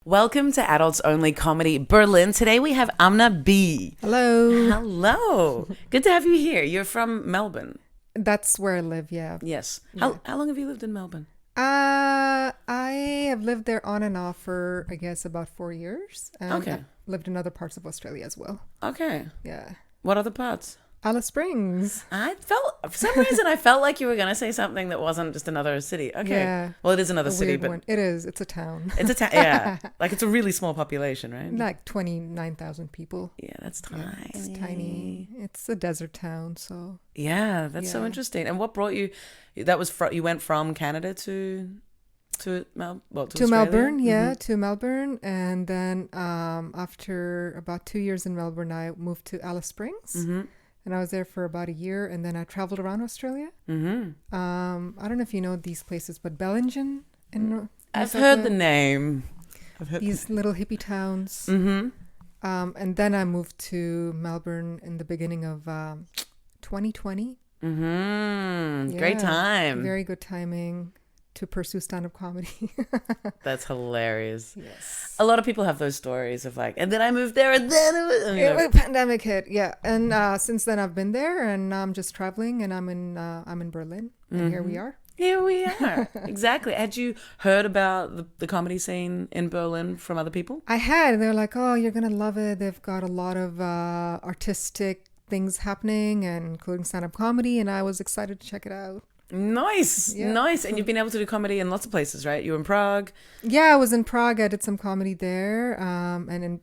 Welcome to Adults Only Comedy Berlin. Today we have Amna Bee. Hello. Hello. Good to have you here. You're from Melbourne. That's where I live, yeah. Yes. Yeah. How long have you lived in Melbourne? I have lived there on and off for, I guess, about 4 years. And Okay. I've lived in other parts of Australia as well. Okay. Yeah. What other parts? Alice Springs. For some reason, I felt like you were going to say something that wasn't just another city. Okay. Yeah. Well, it is another A city, weird but one. It is. It's a town. it's a town. Yeah. Like it's a really small population, right? Like 29,000 people. Yeah, that's tiny. Yeah, it's tiny. It's a desert town, so. Yeah, that's so Yeah. interesting. And what brought you? That was you went from Canada to Australia? Melbourne, yeah, Mhm. to Melbourne. And then after about 2 years in Melbourne, I moved to Alice Springs. Mm-hmm. And I was there for about a year, and then I traveled around Australia. Mm-hmm. I don't know if you know these places, but Bellingen in I've heard the name. these little hippie towns. Mm-hmm. And then I moved to Melbourne in the beginning of 2020. Mm-hmm. Great Yeah, time. Very good timing to pursue stand-up comedy. That's hilarious. Yes. A lot of people have those stories of like, and then I moved there, and then it was, Pandemic hit, yeah. And since then I've been there, and now I'm just traveling, and I'm in Berlin, and here we are. here we are. Exactly. Had you heard about the comedy scene in Berlin from other people? I had. They're like, oh, you're gonna love it. They've got a lot of artistic things happening, and including stand-up comedy, and I was excited to check it out. Nice, Yeah. nice. And you've been able to do comedy in lots of places, right? You were in Prague. Yeah, I was in Prague. I did some comedy there,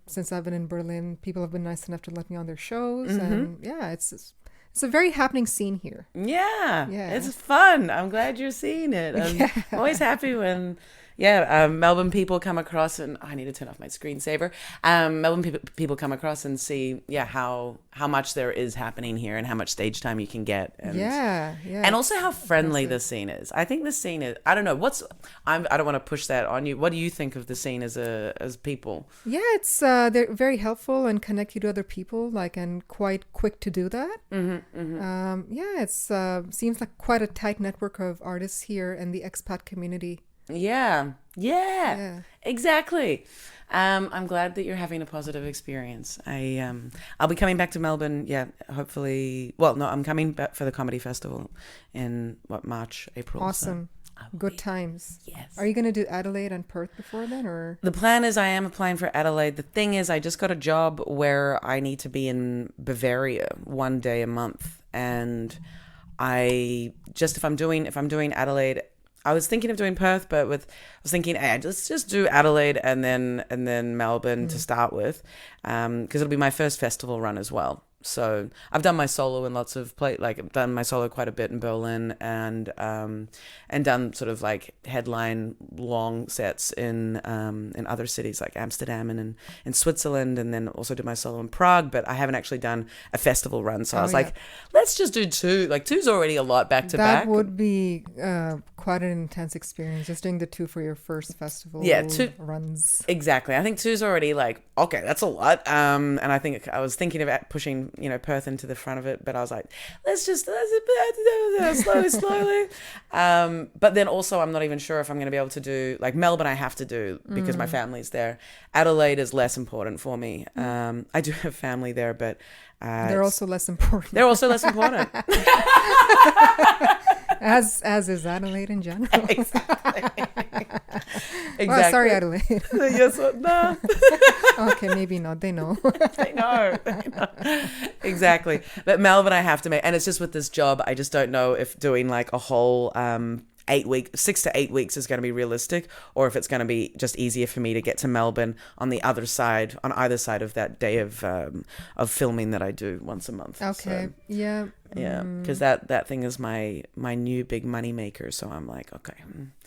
since I've been in Berlin, people have been nice enough to let me on their shows, and yeah, it's a very happening scene here. Yeah, Yeah. it's fun. I'm glad you're seeing it. I'm always happy when, Melbourne people come across, and I need to turn off my screensaver. Melbourne people come across and see, how much there is happening here and how much stage time you can get. And, Yeah. and also how friendly the scene is. I think the scene is. I don't know. I don't want to push that on you. What do you think of the scene as people? Yeah, it's they're very helpful and connect you to other people, and quite quick to do that. Yeah, it's seems like quite a tight network of artists here and the expat community. Yeah, Yeah. exactly. I'm glad that you're having a positive experience. I'll be coming back to Melbourne. Yeah, hopefully. Well, no, I'm coming back for the comedy festival in March, April. so Awesome. I will Good be- times. Yes. Are you going to do Adelaide and Perth before then, or? The plan is I am applying for Adelaide. The thing is, I just got a job where I need to be in Bavaria 1 day a month, and if I'm doing Adelaide. I was thinking of doing Perth, but I was thinking, hey, let's just do Adelaide and then Melbourne to start with, because it'll be my first festival run as well. So I've done my solo in lots of I've done my solo quite a bit in Berlin, and done sort of like headline long sets in other cities like Amsterdam and in Switzerland, and then also did my solo in Prague. But I haven't actually done a festival run, so I was yeah. like, let's just do two. Like two's already a lot back to back. That would be quite an intense experience, just doing the two for your first festival runs. Exactly. I think two's already like, okay, that's a lot. And I think I was thinking about pushing, Perth into the front of it, but I was like, let's slowly. But then also I'm not even sure if I'm going to be able to do, like Melbourne I have to do because my family's there. Adelaide is less important for me. I do have family there, but They're also less important. they're also less important. as is Adelaide in general. Exactly. Well, sorry, Adelaide. Yes, no. Okay, maybe not. They know. They know. Exactly. But Melbourne I have to make, and it's just with this job, I just don't know if doing like a whole 6 to 8 weeks is going to be realistic, or if it's going to be just easier for me to get to Melbourne on either side of that day of filming that I do once a month. Okay. So, Yeah. yeah, because that thing is my new big money maker. So I'm like, okay.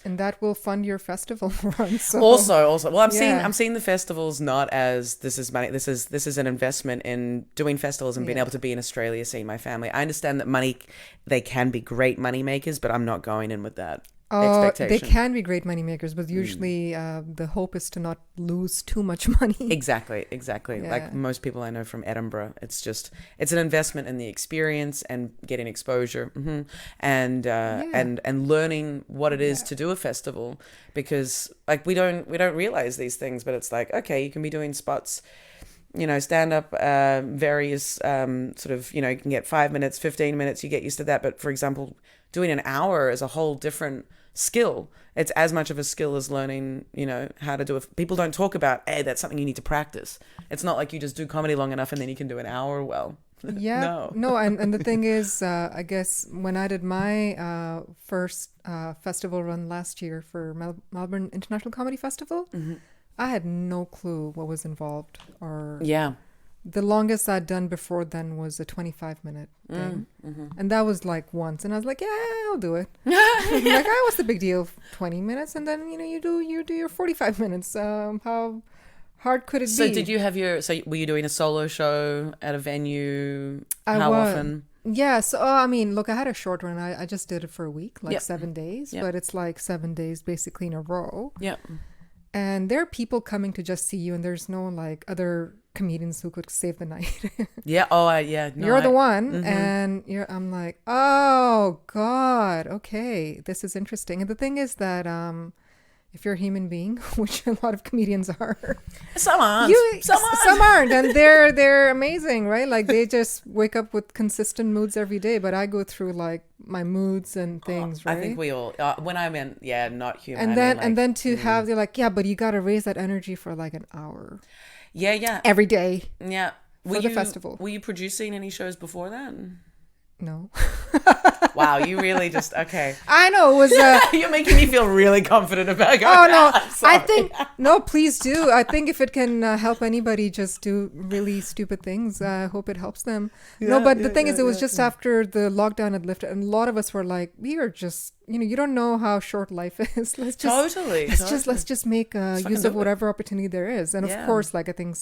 And that will fund your festival run. So. Also, well, I'm Yeah. seeing the festivals not as this is money. This is an investment in doing festivals and being able to be in Australia, seeing my family. I understand that money, they can be great money makers, but I'm not going in with that. They expectation. can be great money makers, but usually the hope is to not lose too much money. Exactly. Yeah. Like most people I know from Edinburgh, it's an investment in the experience and getting exposure, Yeah. and learning what it is Yeah. to do a festival, because like we don't realize these things, but it's like, okay, you can be doing spots, stand up, various sort of, you can get 5 minutes, 15 minutes, you get used to that. But for example, doing an hour is a whole different skill. It's as much of a skill as learning, how to do it. People don't talk about, hey, that's something you need to practice. It's not like you just do comedy long enough and then you can do an hour well. Yeah. No. No, and the thing is, I guess when I did my first festival run last year for Melbourne International Comedy Festival, I had no clue what was involved. Or Yeah. the longest I'd done before then was a 25-minute thing. And that was like once. And I was like, yeah, I'll do it. Like, what's the big deal? 20 minutes. And then, you do your 45 minutes. How hard could it So be? were you doing a solo show at a venue? I How was. often? Yeah, so I mean, look, I had a short run. I just did it for a week, like Yep. 7 days, Yep. but it's like 7 days basically in a row. Yeah. And there are people coming to just see you, and there's no like other comedians who could save the night. Yeah. Oh, yeah. No, You're the one, and I'm like, oh God, okay, this is interesting. And the thing is that if you're a human being, which a lot of comedians are, Some aren't. Some aren't. some aren't, and they're amazing, right? Like they just wake up with consistent moods every day. But I go through like my moods and things, right? I think we all. When I meant, not human. and I then mean, and like, then to have they're like, yeah, but you got to raise that energy for like an hour yeah. every day. Yeah. For the festival. Were you producing any shows before that? No, Wow, you really just okay. I know it was. You're making me feel really confident about going. Oh no, I'm sorry. I think no. Please do. I think if it can help anybody just do really stupid things, I hope it helps them. No, but the thing is, it was just after the lockdown had lifted, and a lot of us were like, we are just, you don't know how short life is. Let's just let's just make use of whatever opportunity there is. And of course, like I think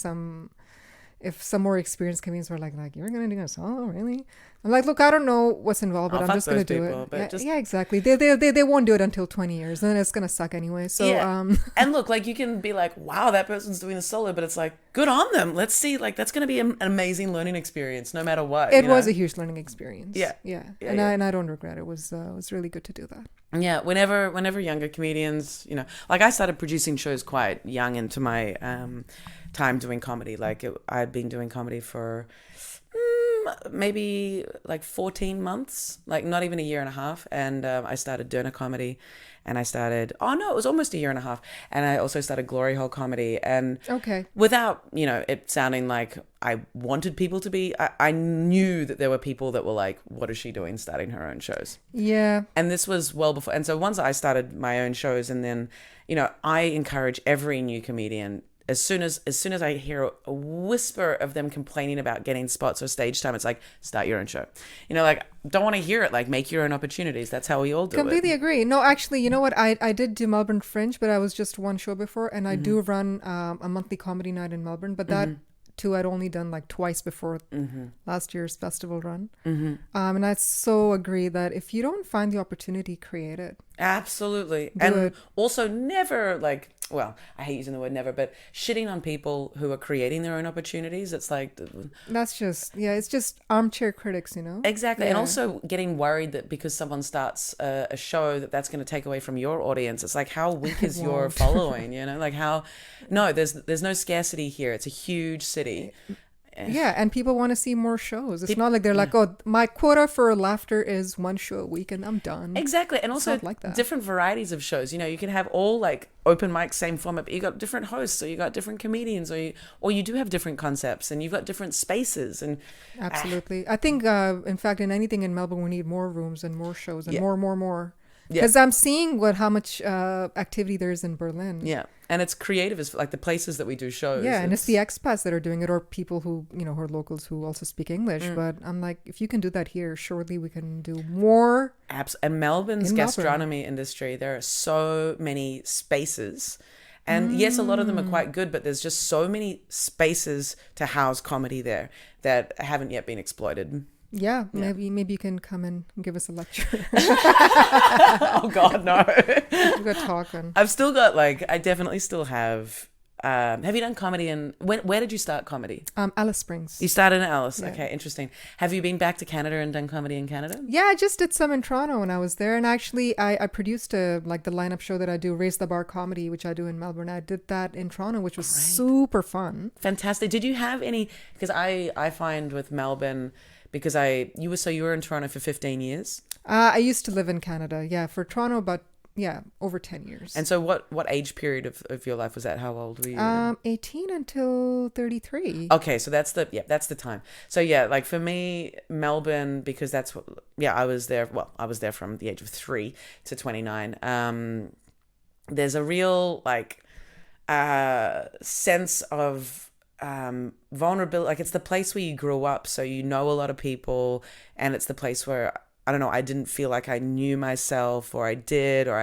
if some more experienced comedians were like you're gonna do a solo, really? I'm like, look, I don't know what's involved, but I'm just gonna do it. Yeah, exactly. They won't do it until 20 years, and then it's gonna suck anyway. So and look, like you can be like, wow, that person's doing a solo, but it's like, good on them. Let's see, like that's gonna be an amazing learning experience, no matter what. It was a huge learning experience. Yeah. And I don't regret it. It was really good to do that. Yeah, whenever younger comedians, like I started producing shows quite young into my time doing comedy. Like I'd been doing comedy for maybe like 14 months, like not even a year and a half. And I started Derna Comedy, and it was almost a year and a half. And I also started Glory Hole Comedy. And without, it sounding like I wanted people to be, I knew that there were people that were like, what is she doing starting her own shows? Yeah. And this was well before. And so once I started my own shows, and then, I encourage every new comedian, as soon as I hear a whisper of them complaining about getting spots or stage time, it's like, start your own show. Like, don't want to hear it. Like, make your own opportunities. That's how we all do Completely agree. No, actually, you know what? I did do Melbourne Fringe, but I was just one show before, and I do run a monthly comedy night in Melbourne, but that too I'd only done like twice before last year's festival run. And I so agree that if you don't find the opportunity, create it. Absolutely. Do it. Also never like, well, I hate using the word never, but shitting on people who are creating their own opportunities. It's like, that's just, it's just armchair critics, Exactly. Yeah. And also getting worried that because someone starts a show that's going to take away from your audience. It's like, how weak is your following? Like there's no scarcity here. It's a huge city. Yeah, and people want to see more shows. It's not like they're like, oh, my quota for laughter is one show a week and I'm done. Exactly. And also like that. Different varieties of shows. You can have all like open mic, same format, but you got different hosts, or you got different comedians, or you do have different concepts, and you've got different spaces. And absolutely. I think, in fact, in anything in Melbourne, we need more rooms and more shows and more. Yeah. Because I'm seeing how much activity there is in Berlin. Yeah. And it's creative, as like the places that we do shows. Yeah, and it's the expats that are doing it, or people who, who are locals who also speak English. But I'm like, if you can do that here, surely we can do more. And Melbourne's gastronomy industry, there are so many spaces. And yes, a lot of them are quite good, but there's just so many spaces to house comedy there that haven't yet been exploited. Yeah, maybe you can come and give us a lecture. Oh God, no. We got talking. I've still got I definitely still have. Have you done comedy where did you start comedy? Alice Springs. You started in Alice. Yeah. Okay, interesting. Have you been back to Canada and done comedy in Canada? Yeah, I just did some in Toronto when I was there, and actually I produced the lineup show that I do, Raise the Bar Comedy, which I do in Melbourne. I did that in Toronto, which was super fun. Fantastic. Did you have any? Because I find with Melbourne, because you were in Toronto for 15 years. I used to live in Canada. Yeah, for Toronto, but over 10 years. And so what age period of your life was that? How old were you? 18 until 33. Okay, so that's the time. So for me, Melbourne, because that's what, I was there from the age of 3 to 29. There's a real sense of vulnerability. It's the place where you grew up, so you know a lot of people, and it's the place where, I don't know, I didn't feel like I knew myself, or I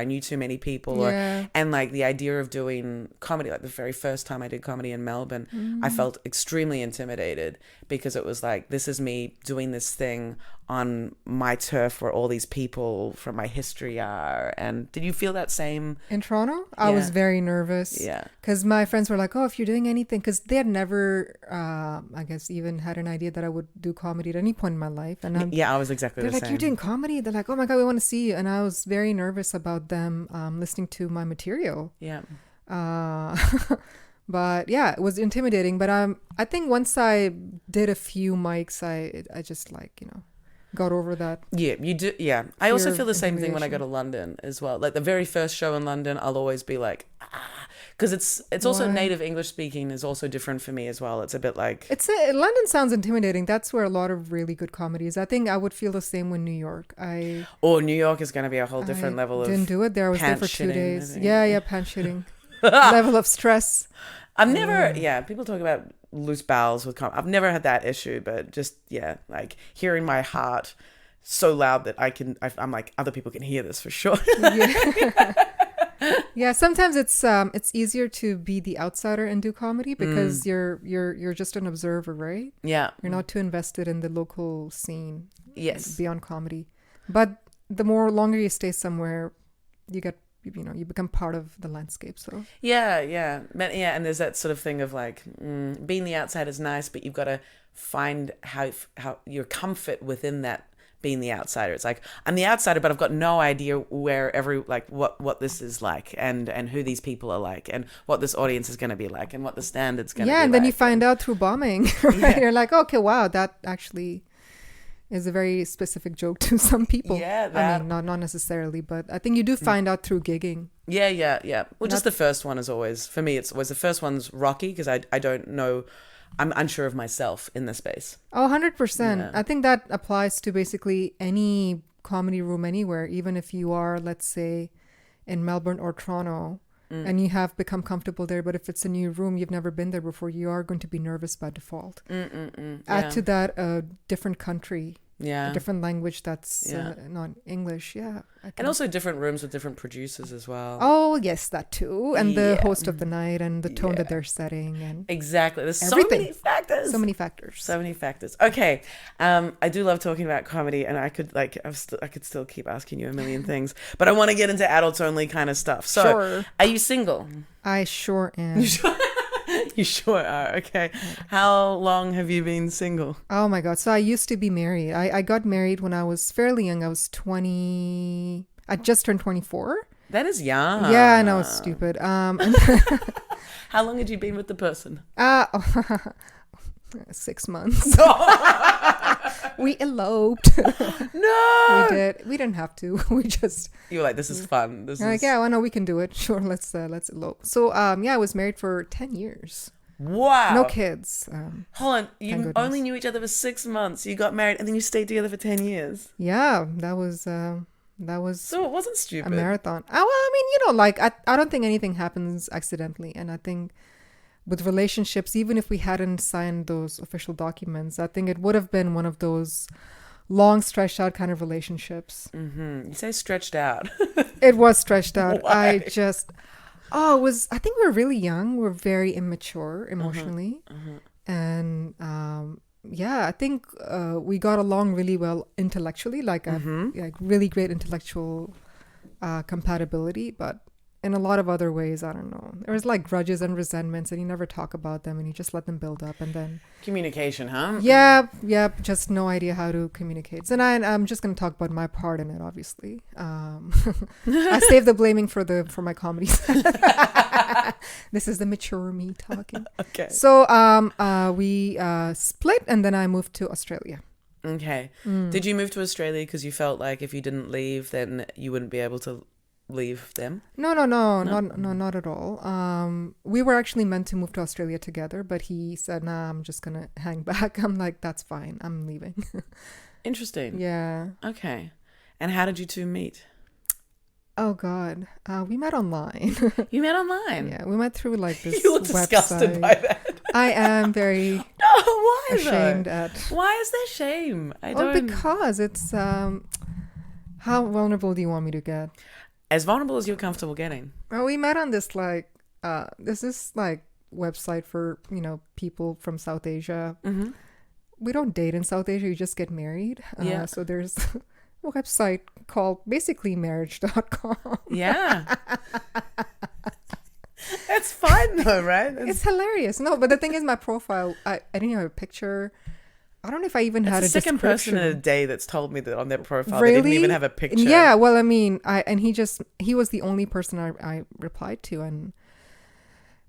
knew too many people. And the idea of doing comedy, the very first time I did comedy in Melbourne, I felt extremely intimidated, because it was this is me doing this thing on my turf where all these people from my history are. And did you feel that same? In Toronto? I was very nervous. Yeah. Because my friends were like, oh, if you're doing anything, because they had never, I guess, even had an idea that I would do comedy at any point in my life. And I was exactly the same. They're like, you're doing comedy? They're like, oh my God, we want to see you. And I was very nervous about them listening to my material. Yeah. But it was intimidating. But I think once I did a few mics, I just got over that. Yeah, you do. Yeah. I also feel the same thing when I go to London as well. The very first show in London, I'll always be because it's also native English speaking is also different for me as well. It's a bit London sounds intimidating. That's where a lot of really good comedy is. I think I would feel the same with New York. New York is going to be a whole different level of didn't do it there. I was there for 2 days. Yeah, pants shitting. Level of stress. I've never, people talk about loose bowels with comedy. I've never had that issue, but just, hearing my heart so loud that I'm like, other people can hear this for sure. Yeah, sometimes it's easier to be the outsider and do comedy because you're just an observer, right? Yeah. You're not too invested in the local scene. Yes. Beyond comedy. But the longer you stay somewhere, you become part of the landscape. So and there's that sort of thing of being the outsider is nice, but you've got to find how your comfort within that being the outsider. It's I'm the outsider, but I've got no idea where what this is like, and who these people are like, and what this audience is going to be like, and what the standard's going to be and then you find out through bombing, right? Yeah. You're like, okay, wow, that actually is a very specific joke to some people. Yeah, I mean, not necessarily, but I think you do find out through gigging. Yeah. Well, just the first one is always, for me, it's always the first one's rocky, because I don't know, I'm unsure of myself in the space. Oh, 100%. Yeah. I think that applies to basically any comedy room anywhere, even if you are, let's say, in Melbourne or Toronto, and you have become comfortable there. But if it's a new room, you've never been there before, you are going to be nervous by default. Add to that a different country. Yeah. A different language that's not English. Yeah. And also different rooms with different producers as well. Oh, yes, that too. And the host of the night and the tone that they're setting. And exactly. There's everything. So many factors. Okay. I do love talking about comedy, and I could still keep asking you a million things, but I want to get into adults only kind of stuff. So, sure. Are you single? I sure am. You sure are. Okay. How long have you been single? Oh my God. So I used to be married. I got married when I was fairly young. I was 20. I just turned 24. That is young. Yeah, I know, it's stupid. How long had you been with the person? 6 months. We eloped. No. We did. We didn't have to. We just. You were like, this is fun. Yeah, well, no, we can do it. Sure, let's elope. So, I was married for 10 years. Wow. No kids. Hold on. You only knew each other for 6 months. You got married and then you stayed together for 10 years. Yeah, that was. So it wasn't stupid. A marathon. Well, I mean, I don't think anything happens accidentally, and I think. With relationships, even if we hadn't signed those official documents, I think it would have been one of those long stretched out kind of relationships. Mm-hmm. You say stretched out. It was stretched out. Why? I think we were really young. We were very immature emotionally. And yeah, I think we got along really well intellectually, like like really great intellectual compatibility, but in a lot of other ways, I don't know. There was like grudges and resentments, and you never talk about them, and you just let them build up, and then Communication, huh? yeah, just no idea how to communicate. So I'm just gonna talk about my part in it. Obviously, I save the blaming for my comedies. This is the mature me talking. Okay. So we split, and then I moved to Australia. Okay. Did you move to Australia because you felt like if you didn't leave, then you wouldn't be able to leave them? No, not at all. We were actually meant to move to Australia together, but he said, "Nah, I'm just gonna hang back." I'm like, "That's fine. I'm leaving." Interesting. Yeah. Okay. And how did you two meet? Oh God, we met online. You met online? Yeah, we met through like this. You look disgusted website. by that. I am very No, why ashamed though? at. Why is there shame? I Oh, don't. because it's how vulnerable do you want me to get? As vulnerable as you're comfortable getting. Well, we met on this like this like website for people from South Asia. Mm-hmm. We don't date in South Asia, you just get married. Yeah. So there's a website called basically marriage.com. Yeah. That's fine though, right? It's hilarious. No, but the thing is, my profile, I didn't have a picture. I don't know if I even had a It's the second person description. in a day that's told me that on their profile Really? they didn't even have a picture. Yeah, well, I mean, he was the only person I replied to, and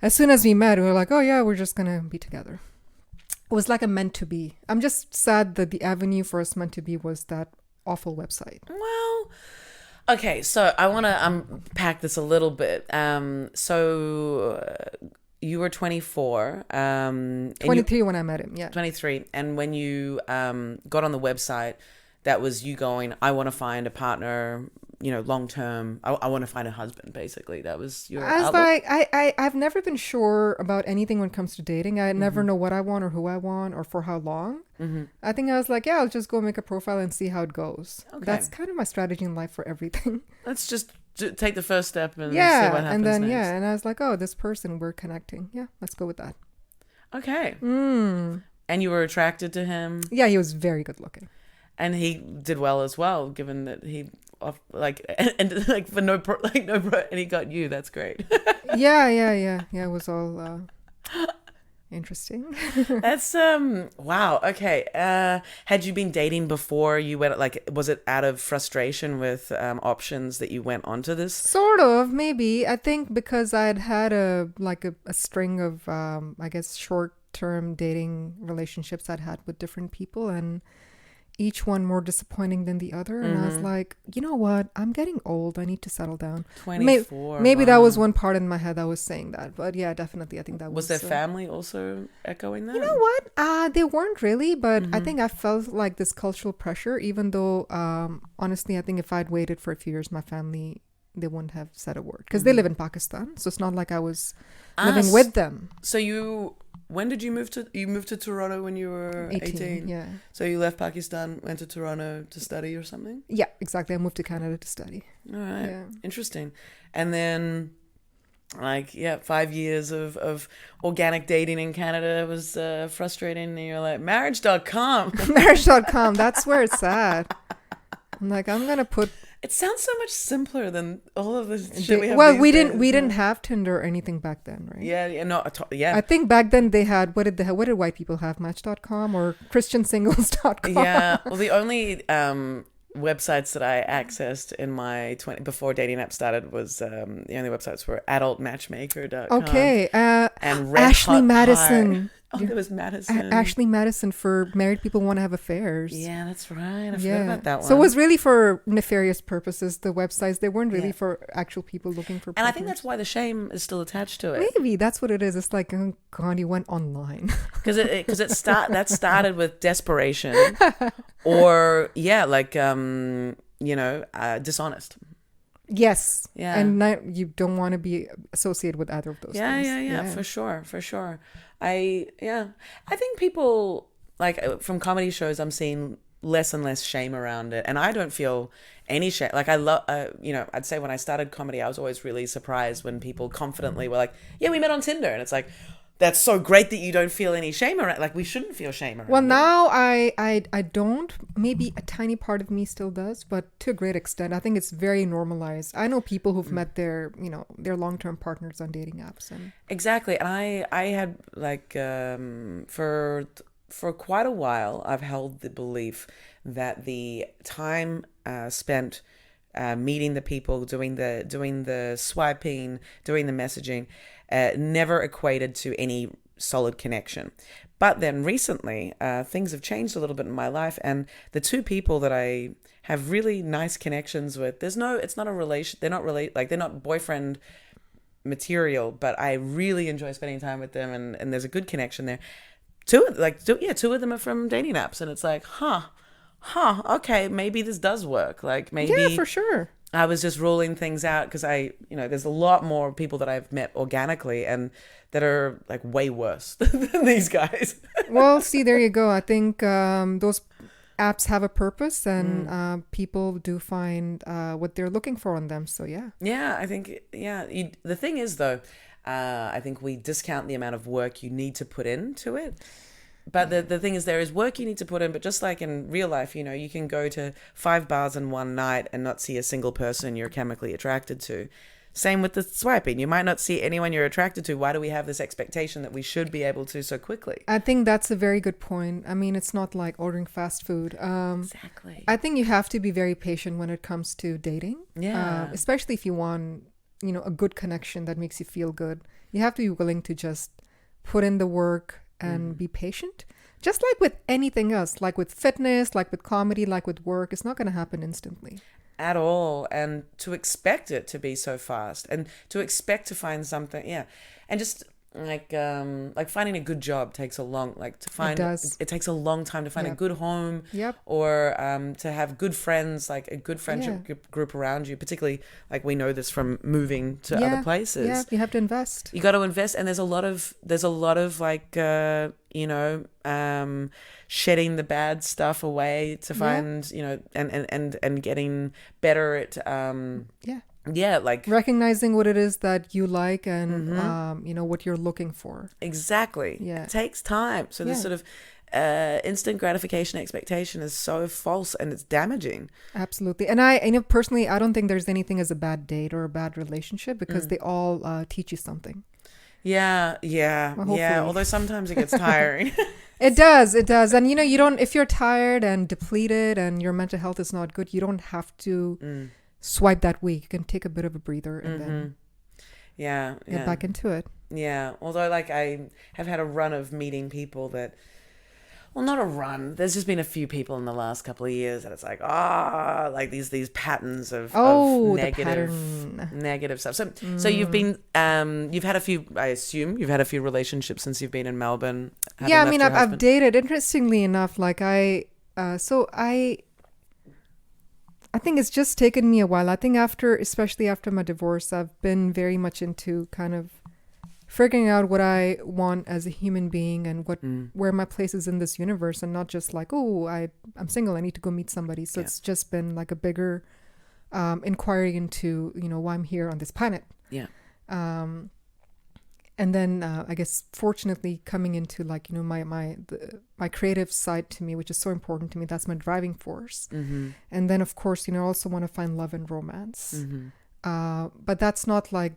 as soon as we met, we were like, oh yeah, we're just gonna be together. It was like a meant to be. I'm just sad that the avenue for us meant to be was that awful website. Well, okay, so I want to unpack this a little bit. You were 24. 23 when I met him, yeah. 23. And when you got on the website, that was you going, I want to find a partner, long term. I want to find a husband, basically. That was your I was outlook? like, I've never been sure about anything when it comes to dating. I never know what I want or who I want or for how long. I think I was like, yeah, I'll just go make a profile and see how it goes. Okay. That's kind of my strategy in life for everything. Let's just take the first step and see Yeah, what happens and then next. and I was like, oh, this person, we're connecting. Yeah, let's go with that. Okay. And you were attracted to him, Yeah, he was very good looking. and he did well as well, given that he and like for and he got you. That's great. Yeah. It was all interesting. That's wow. Okay. Had you been dating before you went? Like, was it out of frustration with options that you went onto this? Sort of, maybe. I think because I'd had a string of I guess short-term dating relationships I'd had with different people, and each one more disappointing than the other. And I was like, you know what? I'm getting old. I need to settle down. 24. Maybe that wow. was one part in my head that was saying that. But yeah, definitely. I think that Was was. their family also echoing that? You know what? They weren't really, but I think I felt like this cultural pressure, even though honestly, I think if I'd waited for a few years, my family, they wouldn't have said a word. Because they live in Pakistan. So it's not like I was living with them. So when did you move to Toronto when you were 18? Yeah. So you left Pakistan, went to Toronto to study or something? Yeah, exactly. I moved to Canada to study. All right. Yeah. Interesting. And then 5 years of organic dating in Canada was frustrating, and you're like, marriage.com. Marriage.com. That's where it's at. I'm like, I'm going to put. It sounds so much simpler than all of this shit we have Well, these we days. didn't have Tinder or anything back then, right? Yeah. I think back then they had, what did white people have? Match.com or ChristianSingles.com? Yeah. Well, the only websites that I accessed in my before dating app started was the only websites were adultmatchmaker.com. Okay. And Red Ashley Hot Madison. Pie. Oh, there was Madison. Ashley Madison for married people who want to have affairs. Yeah, that's right. I forgot about that one. So it was really for nefarious purposes, the websites. They weren't really Yeah. for actual people looking for And I partners. think that's why the shame is still attached to it. Maybe that's what it is. It's like, oh God, you went online. Because that started with desperation, or dishonest. Yes. Yeah. And now you don't want to be associated with either of those things. Yeah, for sure. I think people from comedy shows, I'm seeing less and less shame around it, and I don't feel any shame. Like I love, I'd say when I started comedy, I was always really surprised when people confidently were like, "Yeah, we met on Tinder," and it's like, that's so great that you don't feel any shame around. Like, we shouldn't feel shame around Well, it. now I don't. Maybe a tiny part of me still does, but to a great extent. I think it's very normalized. I know people who've met their, their long-term partners on dating apps, and Exactly. And I had like for quite a while I've held the belief that the time spent meeting the people, doing the swiping, doing the messaging, never equated to any solid connection. But then recently, things have changed a little bit in my life, and the two people that I have really nice connections with, it's not a relation. They're not boyfriend material, but I really enjoy spending time with them, and there's a good connection there. Two of them are from dating apps, and it's like, okay, maybe this does work. Like, maybe yeah, for sure. I was just ruling things out because there's a lot more people that I've met organically and that are like way worse than these guys. Well, see, there you go. I think those apps have a purpose, and people do find what they're looking for on them. So yeah. Yeah, I think, the thing is though, I think we discount the amount of work you need to put into it. But the thing is, there is work you need to put in, but just like in real life, you can go to 5 bars in one night and not see a single person you're chemically attracted to. Same with the swiping. You might not see anyone you're attracted to. Why do we have this expectation that we should be able to so quickly? I think that's a very good point. I mean, it's not like ordering fast food. Exactly. I think you have to be very patient when it comes to dating. Yeah. Especially if you want, a good connection that makes you feel good. You have to be willing to just put in the work and be patient. Just like with anything else, like with fitness, like with comedy, like with work, it's not going to happen instantly. At all. And to expect it to be so fast, and to expect to find something, and just like finding a good job takes a long, it takes a long time to find a good home. Yep. Or to have good friends, like a good friendship group around you, particularly like we know this from moving to other places. Yeah, you have to invest. You got to invest, and there's a lot of like shedding the bad stuff away to find and getting better at like recognizing what it is that you like and what you're looking for. Exactly. Yeah, it takes time. So this sort of instant gratification expectation is so false, and it's damaging. Absolutely. And I know personally, I don't think there's anything as a bad date or a bad relationship, because they all teach you something. Yeah. Although sometimes it gets tiring. It does. And you don't, if you're tired and depleted and your mental health is not good, you don't have to swipe that week. You can take a bit of a breather and then get back into it. Yeah. Although like I have had a run of meeting people that, well, not a run. There's just been a few people in the last couple of years, and it's like, like these patterns of negative stuff. So you've been, you've had a few. I assume you've had a few relationships since you've been in Melbourne. Yeah, I mean, I've dated. Interestingly enough, like I think it's just taken me a while. I think especially after my divorce, I've been very much into kind of figuring out what I want as a human being and where my place is in this universe, and not just like, I'm single, I need to go meet somebody. So it's just been like a bigger inquiry into, why I'm here on this planet. Yeah. And then I guess fortunately coming into like, my creative side to me, which is so important to me, that's my driving force. Mm-hmm. And then of course, I also want to find love and romance. Mm-hmm. But that's not like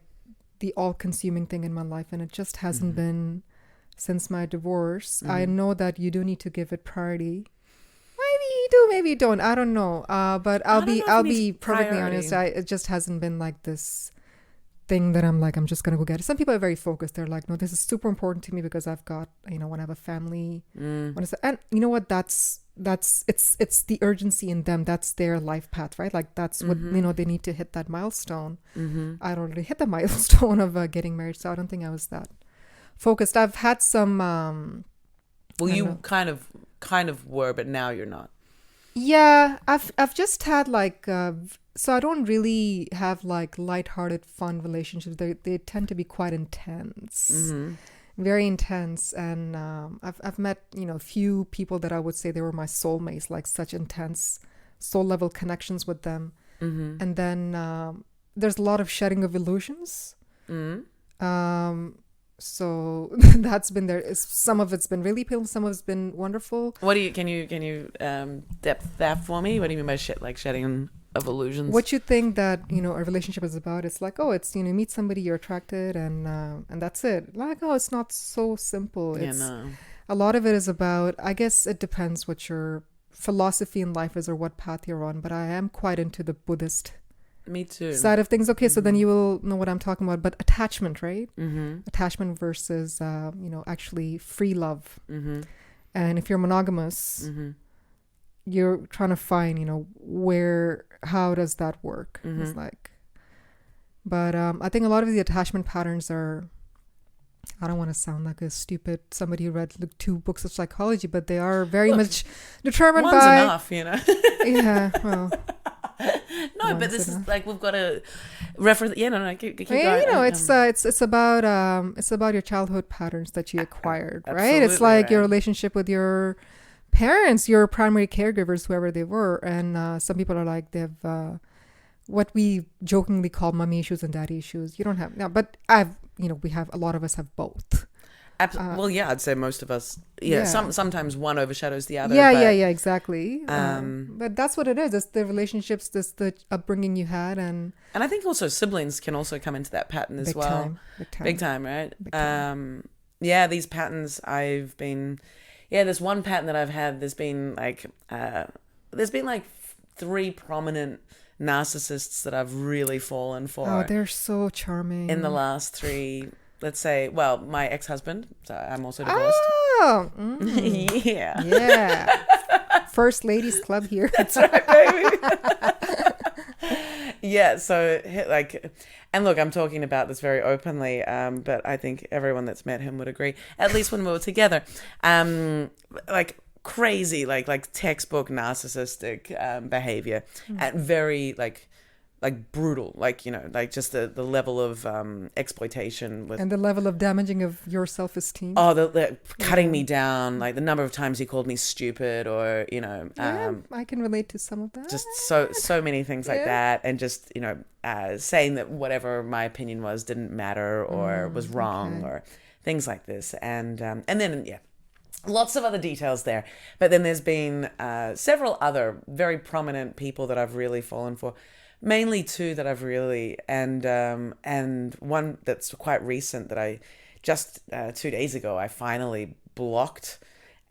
the all-consuming thing in my life, and it just hasn't been since my divorce. I know that you do need to give it priority. Maybe you do, maybe you don't. I don't know. But I'll be perfectly honest. It just hasn't been like this thing that I'm like, I'm just gonna go get it. Some people are very focused. They're like, no, this is super important to me because I've got, when I have a family. And you know what? It's the urgency in them. That's their life path, right? Like that's what, they need to hit that milestone. I don't really hit the milestone of getting married, so I don't think I was that focused. I've had some well, you kind of were, but now you're not. Yeah, I've just had like so I don't really have like lighthearted fun relationships. They tend to be quite intense. Very intense. And I've met few people that I would say they were my soulmates, like such intense soul level connections with them. And then there's a lot of shedding of illusions. So that's been there. Some of it's been really painful, some of it's been wonderful. What do you can you depth that for me? What do you mean by shedding of illusions? What you think that a relationship is about? It's like, oh, it's meet somebody, you're attracted, and that's it. Like, oh, it's not so simple. Yeah, It's no. a lot of it is about. I guess it depends what your philosophy in life is or what path you're on. But I am quite into the Buddhist Me too. side of things. Okay, so then you will know what I'm talking about. But attachment, right? Mm-hmm. Attachment versus actually free love. Mm-hmm. And if you're monogamous, Mm-hmm. you're trying to find how does that work. Mm-hmm. It's like, but I think a lot of the attachment patterns are, I don't want to sound like a stupid somebody who read like 2 books of psychology, but they are very much determined One's by enough, yeah, well, No, but this is like we've got to reference. Yeah, no, keep going. it's about your childhood patterns that you acquired, right? It's absolutely like your right. relationship with your parents, your primary caregivers, whoever they were, and some people are like they've what we jokingly call mommy issues and daddy issues. You don't have no, but we have a lot of us have both. Well, yeah, I'd say most of us. Yeah, Yeah. sometimes one overshadows the other. Yeah, exactly. Um, But that's what it is. It's the relationships, this the upbringing you had, and And I think also siblings can also come into that pattern as big well. time, big time. Big time, right? Big time. Yeah, these patterns there's one pattern that I've had. There's been like 3 prominent narcissists that I've really fallen for Oh, they're so charming. in the last 3, let's say, well, my ex-husband, so I'm also divorced. Oh, Yeah. yeah. First ladies club here. That's right, baby. Yeah, so like, and look, I'm talking about this very openly, but I think everyone that's met him would agree. At least when we were together, like crazy, like textbook narcissistic behavior, and very like brutal, like like just the level of exploitation with. And the level of damaging of your self-esteem. Oh, the cutting me down, like the number of times he called me stupid, or Yeah, I can relate to some of that. just so many things like Yeah. that, and just saying that whatever my opinion was didn't matter or was wrong, okay. or things like this, and then lots of other details there. But then there's been several other very prominent people that I've really fallen for. Mainly 2 that I've really, and one that's quite recent that I just 2 days ago I finally blocked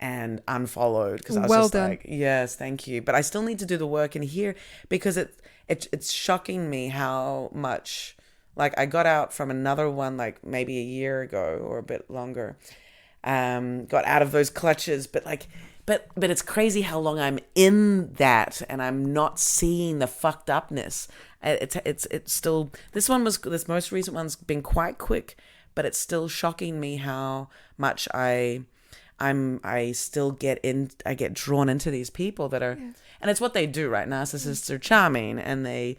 and unfollowed because I was Well just done. like, yes, thank you, but I still need to do the work in here because it's shocking me how much, like, I got out from another one like maybe a year ago or a bit longer, got out of those clutches, but like. But it's crazy how long I'm in that and I'm not seeing the fucked upness. It's still, this most recent one's been quite quick, but it's still shocking me how much I still I get drawn into these people that are, and it's what they do, right? Narcissists are charming, and they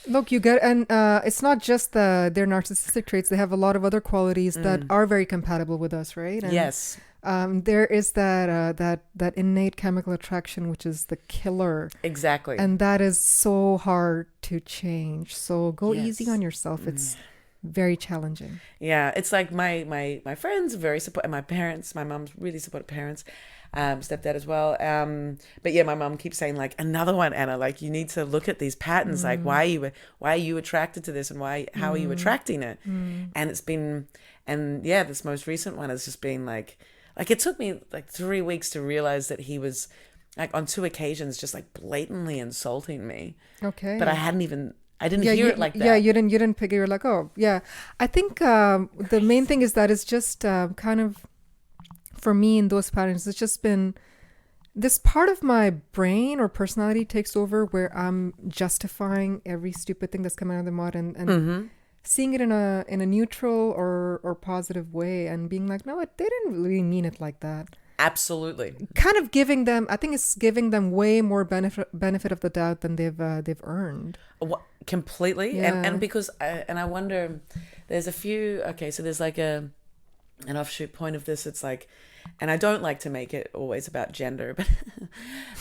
Look, you get, and it's not just their narcissistic traits. They have a lot of other qualities that are very compatible with us, right? And, yes. there is that innate chemical attraction, which is the killer, Exactly. and that is so hard to change. So go easy on yourself. It's very challenging. Yeah, it's like my friends are very supportive. My parents, my mom's really supportive parents, stepdad as well. But yeah, my mom keeps saying like, another one, Anna. Like, you need to look at these patterns. Like, why are you attracted to this, and how are you attracting it? And it's been, and yeah, this most recent one has just been like it took me like 3 weeks to realize that he was like on 2 occasions just like blatantly insulting me. Okay. But I didn't hear it like that. Yeah, you didn't pick it. You're like, oh, yeah. I think the main thing is that it's just kind of, for me in those patterns, it's just been this part of my brain or personality takes over where I'm justifying every stupid thing that's coming out of the mud and seeing it in a neutral or positive way and being like, no, they didn't really mean it like that. Absolutely. Kind of giving them, I think it's giving them way more benefit of the doubt than they've earned. Completely. Yeah. And because I wonder, there's a few, okay, so there's like an offshoot point of this. It's like, and I don't like to make it always about gender,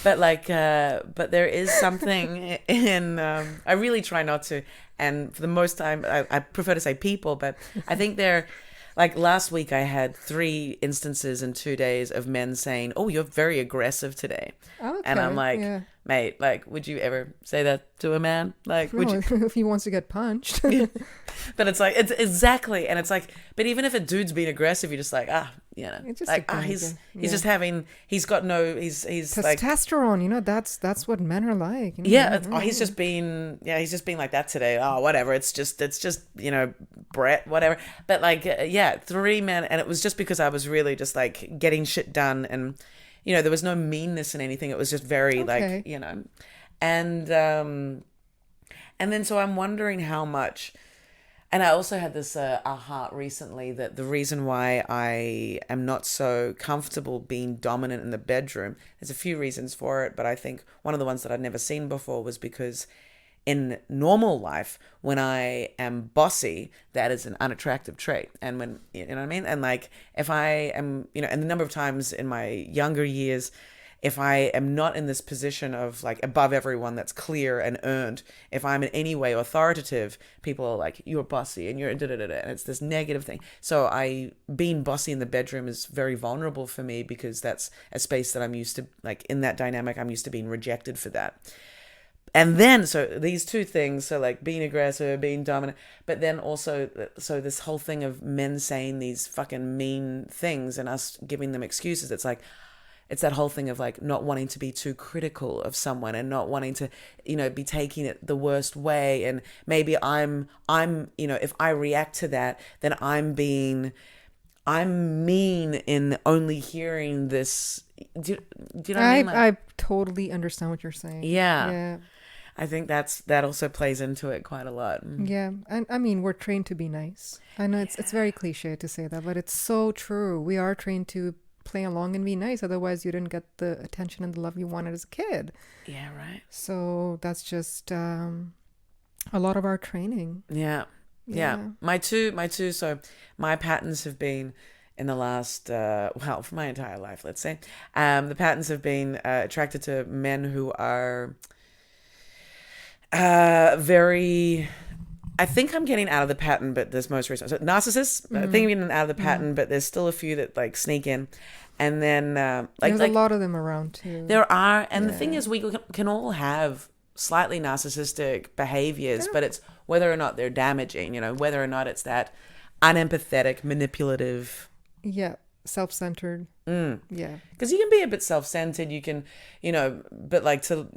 but but there is something in, I really try not to, and for the most time I prefer to say people, but I think they're Like last week, I had 3 instances in 2 days of men saying, "Oh, you're very aggressive today," and I'm Okay, like, yeah. "Mate, like, would you ever say that to a man? Like, would No, you?" if he wants to get punched. But it's like it's exactly, and it's like, but even if a dude's being aggressive, you're just like, It's just a like guy, he's just having, he's got no, he's like, testosterone, that's what men are like. yeah, he's just being, he's just being like that today. Oh, whatever. It's just Brett, whatever. But like, yeah, 3 men, and it was just because I was really just like getting shit done, and there was no meanness in anything. It was just very Okay. like, and then so I'm wondering how much. And I also had this aha recently that the reason why I am not so comfortable being dominant in the bedroom, there's a few reasons for it, but I think one of the ones that I'd never seen before was because in normal life, when I am bossy, that is an unattractive trait. And when, you know what I mean? And like, if I am, and the number of times in my younger years, if I am not in this position of like above everyone that's clear and earned, if I'm in any way authoritative, people are like, you're bossy and you're da-da-da-da, and it's this negative thing. So being bossy in the bedroom is very vulnerable for me because that's a space that I'm used to, like in that dynamic, I'm used to being rejected for that. And then, so these two things, so like being aggressive, being dominant, but then also, so this whole thing of men saying these fucking mean things and us giving them excuses, it's that whole thing of like not wanting to be too critical of someone and not wanting to, be taking it the worst way. And maybe I'm, if I react to that, then I'm mean in only hearing this. Do you know what I mean? Like, I totally understand what you're saying. yeah. Yeah. I think that also plays into it quite a lot. Yeah. And I mean, we're trained to be nice. I know it's very cliche to say that, but it's so true. We are trained to play along and be nice. Otherwise, you didn't get the attention and the love you wanted as a kid. Yeah, right. So that's just a lot of our training. Yeah. My two. So my patterns have been in the last, for my entire life, let's say, the patterns have been attracted to men who are very. I think I'm getting out of the pattern, but there's most recent. So narcissists, I think I'm getting out of the pattern, but there's still a few that like sneak in. And then there's a lot of them around too. There are. And the thing is, we can all have slightly narcissistic behaviors, but it's whether or not they're damaging, whether or not it's that unempathetic, manipulative. Yeah. Self-centered. Yeah. Because you can be a bit self-centered. You can, but like to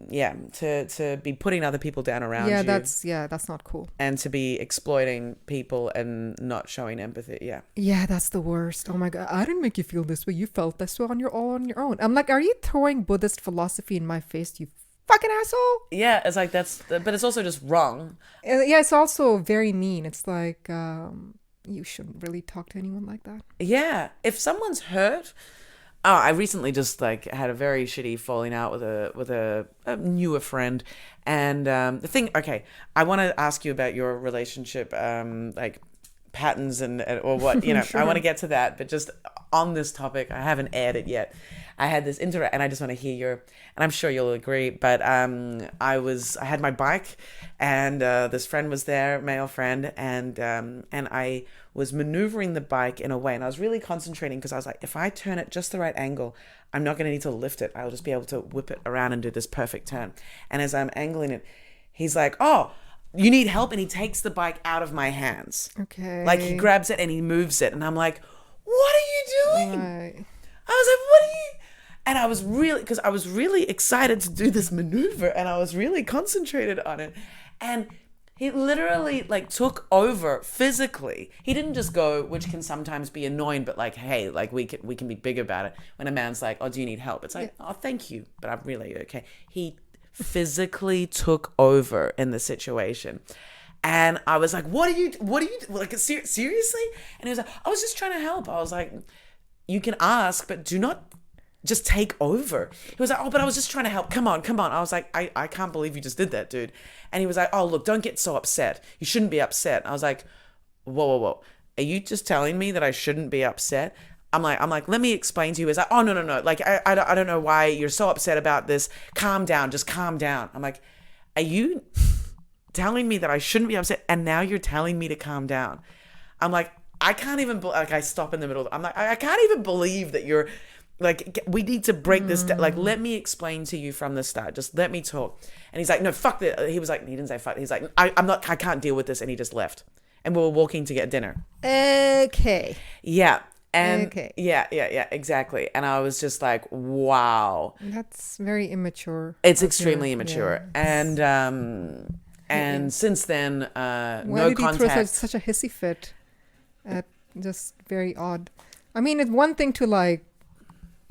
be putting other people down around you. That's not cool. And to be exploiting people and not showing empathy. Yeah. Yeah, that's the worst. Oh my God. I didn't make you feel this way. You felt this way all on your own. I'm like, are you throwing Buddhist philosophy in my face, you fucking asshole? Yeah, it's like but it's also just wrong. Yeah, it's also very mean. It's like, you shouldn't really talk to anyone like that. Yeah. If someone's hurt. Oh, I recently just like had a very shitty falling out with a newer friend. And the thing, okay, I want to ask you about your relationship, like patterns or what, Sure. I want to get to that. But just on this topic, I haven't aired it yet. I had this and I just want to hear and I'm sure you'll agree, but I had my bike and this friend was there, male friend, and I was maneuvering the bike in a way, and I was really concentrating because I was like, if I turn it just the right angle, I'm not going to need to lift it. I'll just be able to whip it around and do this perfect turn. And as I'm angling it, he's like, oh, you need help? And he takes the bike out of my hands. Okay. Like he grabs it and he moves it. And I'm like, what are you doing? Right. I was like, what are you? And I was really excited to do this maneuver and I was really concentrated on it. And he literally like took over physically. He didn't just go, which can sometimes be annoying, but like, hey, like we can be big about it. When a man's like, oh, do you need help? It's like, oh, thank you, but I'm really okay. He physically took over in the situation. And I was like, what are you like, seriously? And he was like, I was just trying to help. I was like, you can ask, but do not just take over. He was like, oh, but I was just trying to help. Come on. I was like, I can't believe you just did that, dude. And he was like, oh, look, don't get so upset. You shouldn't be upset. And I was like, whoa. Are you just telling me that I shouldn't be upset? I'm like, let me explain to you. He's like, oh, no. Like, I don't know why you're so upset about this. Calm down. Just calm down. I'm like, are you telling me that I shouldn't be upset? And now you're telling me to calm down. I'm like, I can't even, like, I stop in the middle. I'm like, I can't even believe that you're, like, we need to break this down. Like, let me explain to you from the start. Just let me talk. And he's like, no, fuck that. He was like, he didn't say fuck. He's like, I can't deal with this. And he just left. And we were walking to get dinner. Okay. Yeah. And Okay. yeah, exactly. And I was just like, wow. That's very immature. It's extremely immature. Yeah. And since then, Why no did he contact. throw such a hissy fit? Just very odd. I mean, it's one thing to like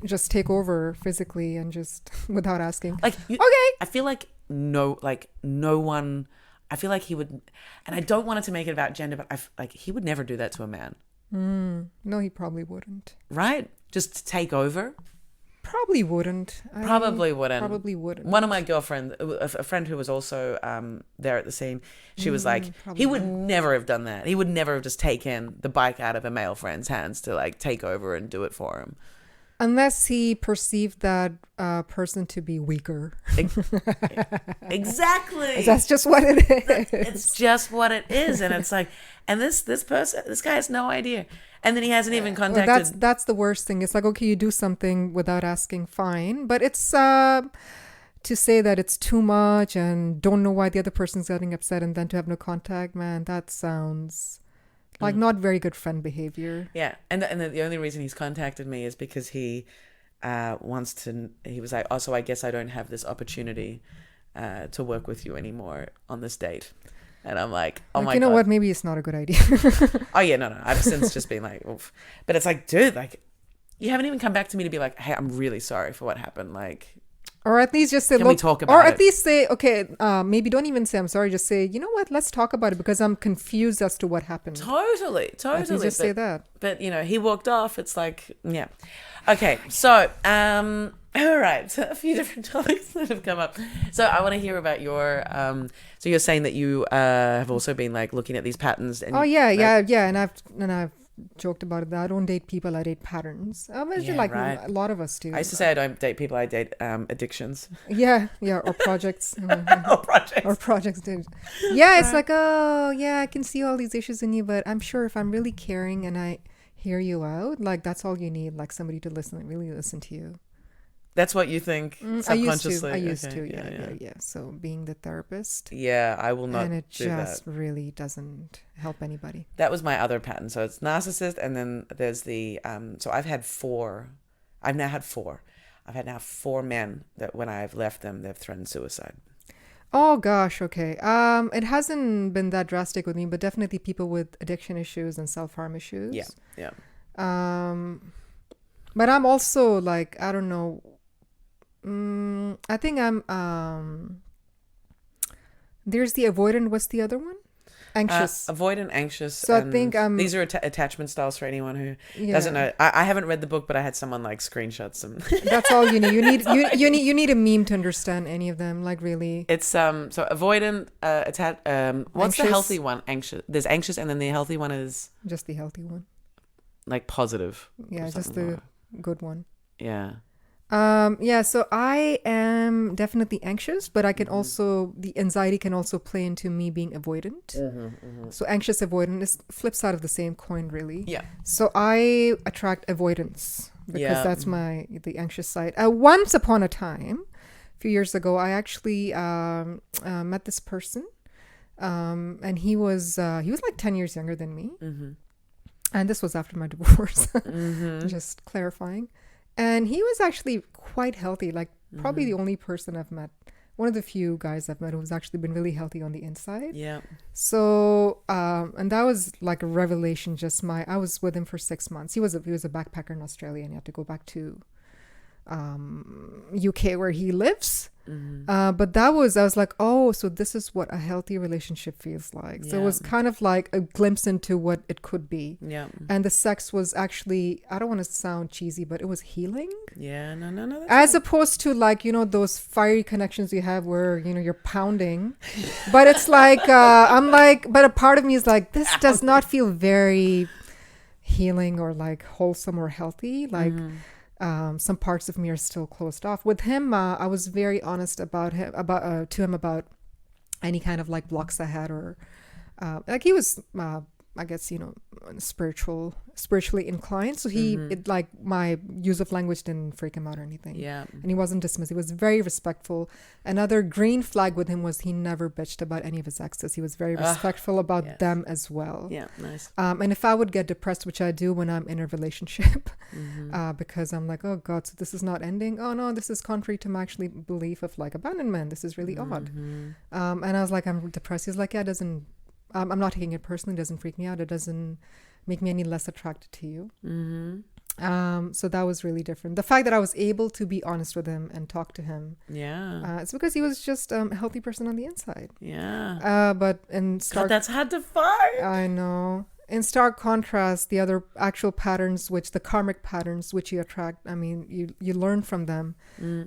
just take over physically and just without asking. Like, okay. I feel like no one. I feel like he would, and I don't want it to make it about gender, but he would never do that to a man. No, he probably wouldn't. Right? Just to take over. Probably wouldn't. Probably wouldn't. Probably wouldn't. One of my girlfriends, a friend who was also there at the scene, she was like, he would never have done that. He would never have just taken the bike out of a male friend's hands to like take over and do it for him. Unless he perceived that person to be weaker. Exactly. That's just what it is. It's just what it is. And it's like, and this guy has no idea. And then he hasn't even contacted. Well, that's the worst thing. It's like, okay, you do something without asking, fine. But it's to say that it's too much and don't know why the other person's getting upset and then to have no contact, man, that sounds like not very good friend behavior. Yeah. And the only reason he's contacted me is because he he was like, oh, so I guess I don't have this opportunity to work with you anymore on this date. And I'm like, oh my God. You know what? Maybe it's not a good idea. Oh yeah, no. I've since just been like, oof. But it's like, dude, like, you haven't even come back to me to be like, hey, I'm really sorry for what happened. Like, or at least just say, can we talk about it? Or at least say, okay, maybe don't even say I'm sorry. Just say, you know what? Let's talk about it because I'm confused as to what happened. Totally. At least just say that. But you know, he walked off. It's like, yeah. Okay, so all right, so a few different topics that have come up. So I want to hear about your. So you're saying that you have also been like looking at these patterns. And yeah, and I've joked about it. That I don't date people, I date patterns. Right. A lot of us do. I used to say I don't date people, I date addictions. Yeah, or projects. Or projects. Dude. Yeah, it's like, oh yeah, I can see all these issues in you, but I'm sure if I'm really caring and I hear you out, like that's all you need, like somebody to really listen to you. That's what you think subconsciously. I used to. Yeah. So being the therapist. Yeah, I will not. And it do just that. really doesn't help anybody. That was my other pattern. So it's narcissist, and then there's the. So I've had four. I've now had four. I've had now 4 men that when I've left them, they've threatened suicide. Oh gosh, okay. It hasn't been that drastic with me, but definitely people with addiction issues and self-harm issues. Yeah. But I'm also like, I don't know. I think I'm there's the avoidant. What's the other one? Anxious. Avoidant, anxious. So I think these are attachment styles for anyone who doesn't know. I haven't read the book, but I had someone like screenshot some. That's all you need. You need a meme to understand any of them. Like really. It's so avoidant. What's Anxious. the healthy one? Anxious. There's anxious, and then the healthy one is just the healthy one. Like positive. Yeah, just the good one. Yeah. So I am definitely anxious, but I can also, the anxiety can also play into me being avoidant. So anxious avoidant is flip side of the same coin, really. Yeah. So I attract avoidance because that's the anxious side. Once upon a time, a few years ago, I actually met this person, and he was like 10 years younger than me, and this was after my divorce. Just clarifying. And he was actually quite healthy, like probably the only person I've met, one of the few guys I've met who's actually been really healthy on the inside. Yeah. So, and that was like a revelation. I was with him for 6 months. He was a backpacker in Australia and he had to go back to UK where he lives. But I was like, oh, so this is what a healthy relationship feels like. So it was kind of like a glimpse into what it could be. Yeah. And the sex was actually, I don't want to sound cheesy, but it was healing. Yeah, no. As opposed to like, those fiery connections you have where, you're pounding. But it's like, I'm like, but a part of me is like, this does not feel very healing or like wholesome or healthy. Like, some parts of me are still closed off. With him, I was very honest to him about any kind of like blocks I had, or like he was I guess, spiritually inclined. So he, like, my use of language didn't freak him out or anything. Yeah. And he wasn't dismissive. He was very respectful. Another green flag with him was he never bitched about any of his exes. He was very respectful about them as well. Yeah, nice. And if I would get depressed, which I do when I'm in a relationship, because I'm like, oh God, so this is not ending. Oh no, this is contrary to my actually belief of like abandonment. This is really odd. And I was like, I'm depressed. He's like, yeah, it doesn't. I'm not taking it personally. It doesn't freak me out. It doesn't make me any less attracted to you. So that was really different. The fact that I was able to be honest with him and talk to him. Yeah. It's because he was just a healthy person on the inside. Yeah. But in stark... God, that's hard to find. I know. In stark contrast, the other actual patterns, which the karmic patterns, which you attract, I mean, you learn from them.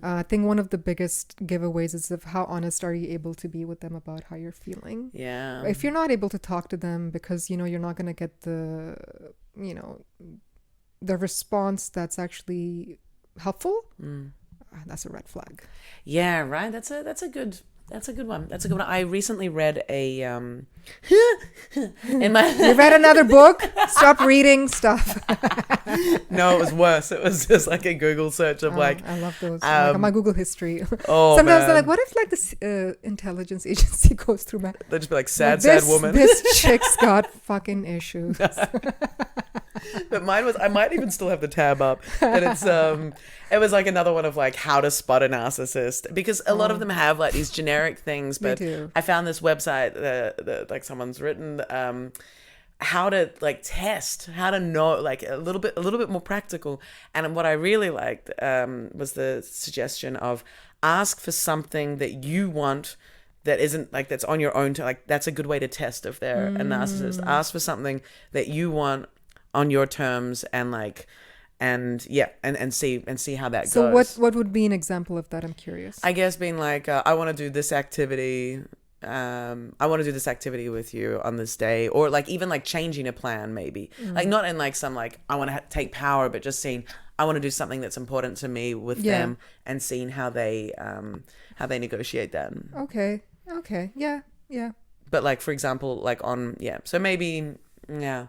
I think one of the biggest giveaways is of how honest are you able to be with them about how you're feeling. Yeah. If you're not able to talk to them because, you're not going to get the response that's actually helpful, that's a red flag. Yeah, right. That's a good one. That's a good one. I recently read a in my You read another book? Stop reading stuff. No, it was worse. It was just like a Google search of I love those. My Google history. Oh, sometimes man. they're like, what if like this intelligence agency goes through my... They'd just be like, sad woman. This chick's got fucking issues. But mine was, I might even still have the tab up, but it was like another one of like how to spot a narcissist, because a lot of them have like these generic things, but I found this website that like someone's written how to like test, how to know, like a little bit more practical. And what I really liked was the suggestion of ask for something that you want that isn't like, that's on your own, like that's a good way to test if they're a narcissist. Ask for something that you want on your terms, and like, and see how that goes. So what would be an example of that? I'm curious. I guess being like, I want to do this activity. I want to do this activity with you on this day, or like even like changing a plan, maybe like not in like some like I want to take power, but just saying I want to do something that's important to me with them, and seeing how they negotiate that. Okay. Yeah. But like, for example, like so maybe I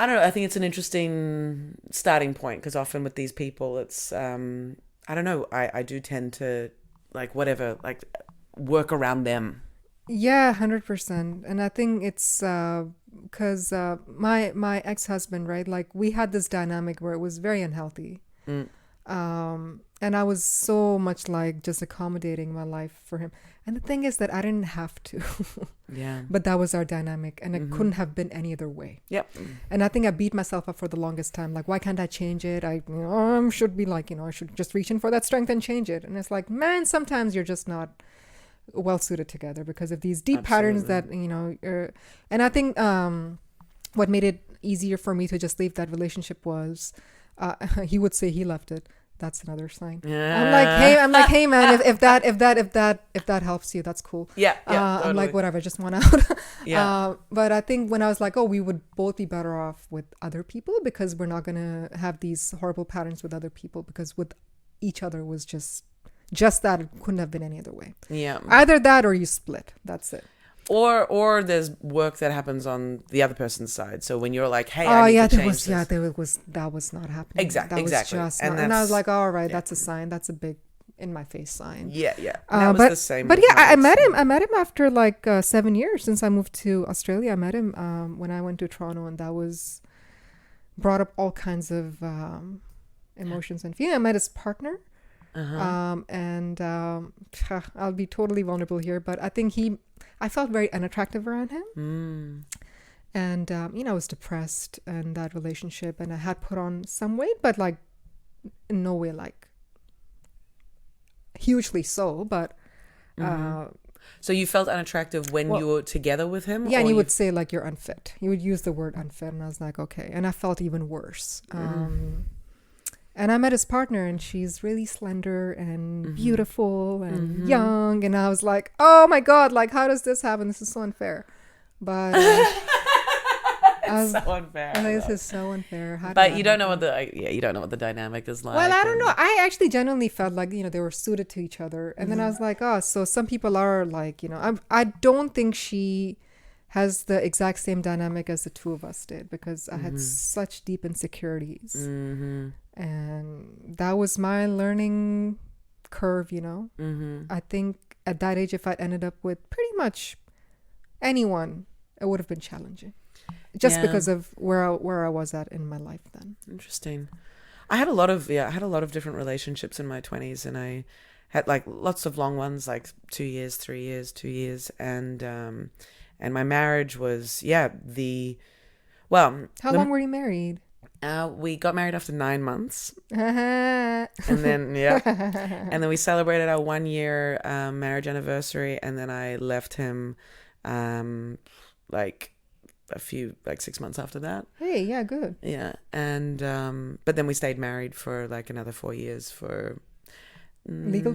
don't know. I think it's an interesting starting point, because often with these people, it's I don't know. I do tend to like whatever, like work around them. Yeah, 100%. And I think it's because my ex-husband, right? Like we had this dynamic where it was very unhealthy. And I was so much like just accommodating my life for him. And the thing is that I didn't have to. Yeah. But that was our dynamic, and it couldn't have been any other way. Yep. And I think I beat myself up for the longest time. Like, why can't I change it? I should be like, I should just reach in for that strength and change it. And it's like, man, sometimes you're just not well suited together because of these deep patterns that, and I think what made it easier for me to just leave that relationship was he would say he left it. That's another sign. Yeah. I'm like, hey man, if that helps you, that's cool. Yeah. Totally. I'm like, whatever, just want out. Yeah. But I think when I was like, we would both be better off with other people, because we're not gonna have these horrible patterns with other people, because with each other was just that. It couldn't have been any other way. Yeah. Either that or you split. That's it. Or there's work that happens on the other person's side. So when you're like, hey, I need to change this. That was not happening. Exactly. Was just and I was like, all right, that's a sign. That's a big in my face sign. Yeah. That was the same. But yeah, I met him. I met him after like 7 years since I moved to Australia. I met him when I went to Toronto, and that was brought up all kinds of emotions and feelings. I met his partner. And I'll be totally vulnerable here, but I think I felt very unattractive around him. And I was depressed in that relationship, and I had put on some weight, but like in no way like hugely so, but so you felt unattractive when you were together with him? Yeah, and he would say like, you're unfit. He would use the word unfit, and I was like, okay. And I felt even worse. And I met his partner, and she's really slender and beautiful and young. And I was like, oh my God, like, how does this happen? This is so unfair. But it's so unfair. This is so unfair. But you don't know what the dynamic is like. Well, I don't know. I actually genuinely felt like, they were suited to each other. And then I was like, so some people are like, I don't think she has the exact same dynamic as the two of us did, because I had such deep insecurities. Mm-hmm. And that was my learning curve, you know. I think at that age, if I'd ended up with pretty much anyone, it would have been challenging, just because of where I was at in my life then. Interesting. I had a lot of different relationships in my 20s, and I had like lots of long ones, like 2 years, 3 years, 2 years, and my marriage was How long were you married? We got married after 9 months, and and then and then we celebrated our 1 year marriage anniversary, and then I left him like 6 months after that. Hey, yeah, good. Yeah, and but then we stayed married for like another 4 years for legal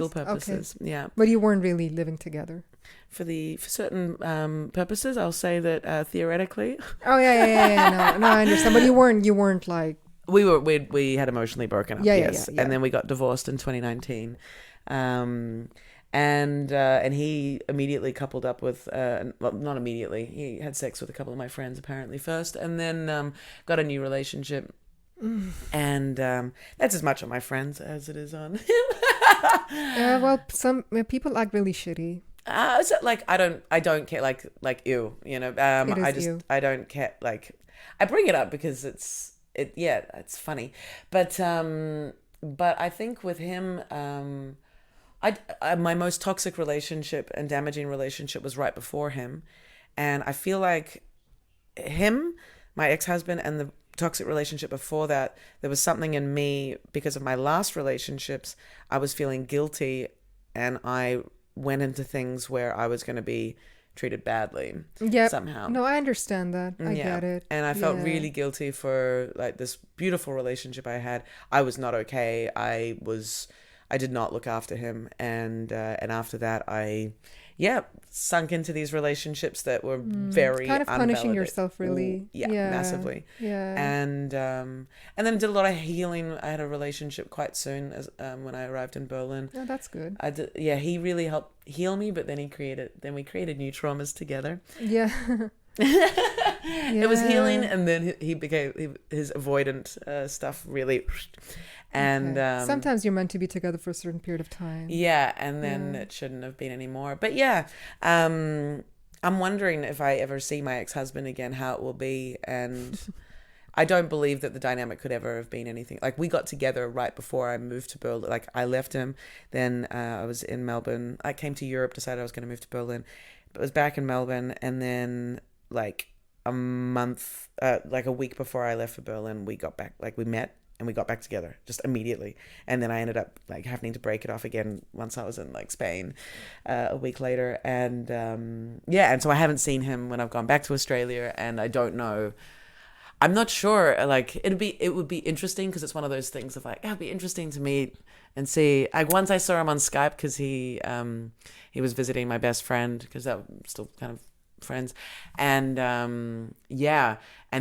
purposes. Okay. Yeah, but you weren't really living together. For certain purposes, I'll say that theoretically. Oh yeah. No, I understand. But you weren't like we had emotionally broken up. Yes, yeah. And then we got divorced in 2019. And he immediately coupled up with not immediately. He had sex with a couple of my friends apparently first, and then got a new relationship. And that's as much on my friends as it is on him. Well, some people act really shitty. So like I don't care, like ew, you know. I don't care, like I bring it up because it's funny, but I think with him, my most toxic relationship and damaging relationship was right before him, and I feel like him, my ex-husband, and the toxic relationship before that, there was something in me because of my last relationships. I was feeling guilty, and I went into things where I was going to be treated badly somehow. No, I understand that. I get it. And I felt really guilty for like this beautiful relationship I had. I was not okay. I did not look after him, and after that I sunk into these relationships that were very kind of punishing yourself, really. Massively. And then I did a lot of healing. I had a relationship quite soon as when I arrived in Berlin. Oh, that's good. He really helped heal me, but then we created new traumas together. It was healing, and then he became his avoidant stuff really. And sometimes you're meant to be together for a certain period of time. And then it shouldn't have been anymore. But I'm wondering if I ever see my ex-husband again, how it will be. And I don't believe that the dynamic could ever have been anything. Like, we got together right before I moved to Berlin. Like, I left him, then I was in Melbourne. I came to Europe, decided I was going to move to Berlin, but was back in Melbourne, and then like a week before I left for Berlin, we got back, like we met and we got back together just immediately. And then I ended up like having to break it off again once I was in like Spain a week later. And and so I haven't seen him when I've gone back to Australia, and I don't know. I'm not sure. Like it would be interesting, because it's one of those things of like, it'd be interesting to meet and see. Like once I saw him on Skype, because he was visiting my best friend, because that was still kind of friends, and and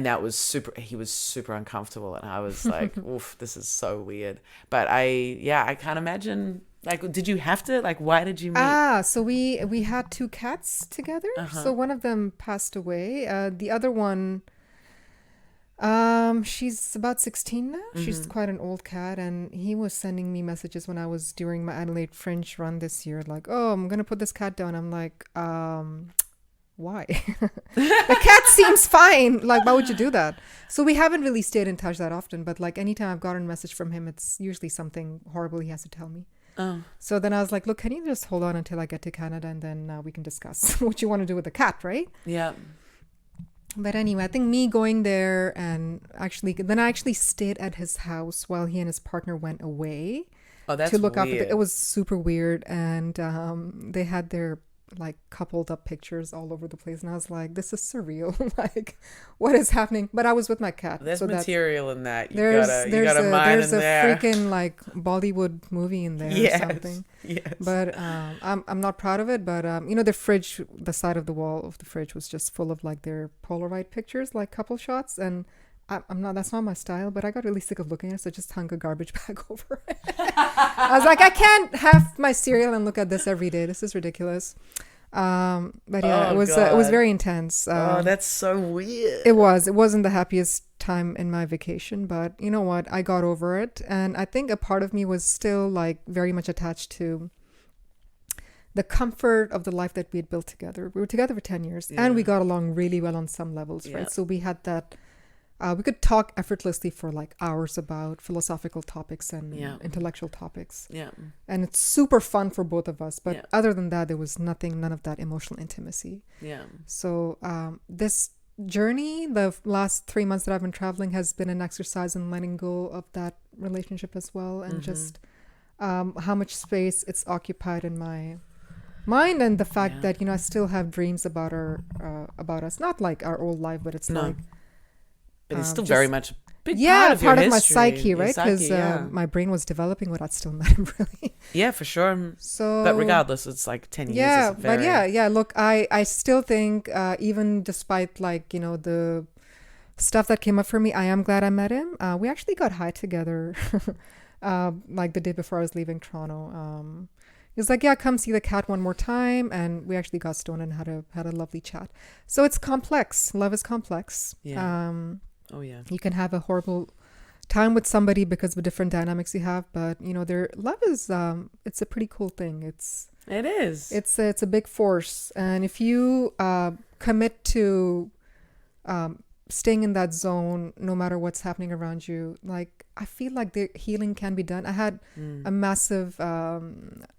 that was he was super uncomfortable, and I was like, oof, this is so weird. But I can't imagine. Like, did you have to, like, why did you meet? So we had 2 cats together. So one of them passed away. The other one, she's about 16 now. She's quite an old cat, and he was sending me messages when I was during my Adelaide Fringe run this year, like, oh, I'm gonna put this cat down. I'm like, why? The cat seems fine. Like, why would you do that? So we haven't really stayed in touch that often, but like anytime I've gotten a message from him, it's usually something horrible he has to tell me. So then I was like, look, can you just hold on until I get to Canada, and then we can discuss what you want to do with the cat, right? Yeah. But anyway, I think me going there, and I actually stayed at his house while he and his partner went away. Oh, that's to look weird. After it was super weird, and they had their like coupled up pictures all over the place, and I was like, this is surreal. Like, what is happening? But I was with my cat. There's so material in that. You got a mind there's in there. There's a freaking like Bollywood movie in there or something. Yes. But I'm not proud of it. But the fridge, the side of the wall of the fridge was just full of like their Polaroid pictures, like couple shots, and that's not my style, but I got really sick of looking at it, so I just hung a garbage bag over it. I was like, I can't have my cereal and look at this every day. This is ridiculous. But yeah, Oh, it was God. very intense. Oh, that's so weird. It wasn't the happiest time in my vacation, but you know what? I got over it, and I think a part of me was still like very much attached to the comfort of the life that we had built together. We were together for 10 years, and we Yeah. got along really well on some levels, Yeah. right? So we had that. We could talk effortlessly for like hours about philosophical topics and Yeah. intellectual topics, Yeah. and it's super fun for both of us. But Yeah. other than that, there was none of that emotional intimacy. Yeah. So this journey, the last 3 months that I've been traveling, has been an exercise in letting go of that relationship as well, and just how much space it's occupied in my mind, and the fact Yeah. that I still have dreams about about us, not like our old life, but it's No. like But it's still just- very much a big yeah, part of your my history, psyche, your right? Because psyche, yeah. my brain was developing when I still met him, really. Yeah, for sure. So, But regardless, it's like 10 years. yeah, Is very, but yeah. Look, I still think even despite like the stuff that came up for me, I am glad I met him. We actually got high together, like the day before I was leaving Toronto. He was like, "Yeah, come see the cat one more time," and we actually got stoned and had a lovely chat. So it's complex. Love is complex. Yeah. Oh, yeah. You can have a horrible time with somebody because of the different dynamics you have, but their love is it's a pretty cool thing. It is. It's a big force, and if you commit to staying in that zone, no matter what's happening around you, like I feel like the healing can be done. I had a massive